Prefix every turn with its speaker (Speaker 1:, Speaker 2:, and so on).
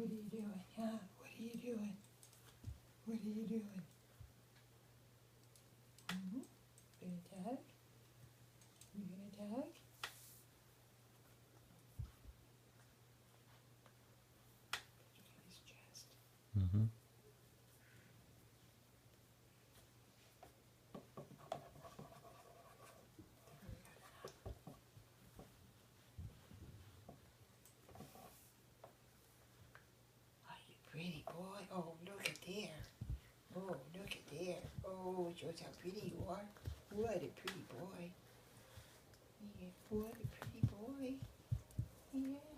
Speaker 1: What are you doing? Huh? What are you doing? What are you doing? Mm-hmm. Gonna tag? You gonna tag? Look at his chest.
Speaker 2: Mm-hmm.
Speaker 1: Oh, you pretty boy. Oh, look at there. Oh, look at there. Oh, shows how pretty you are. What a pretty boy. Yeah, what a pretty boy. Yeah.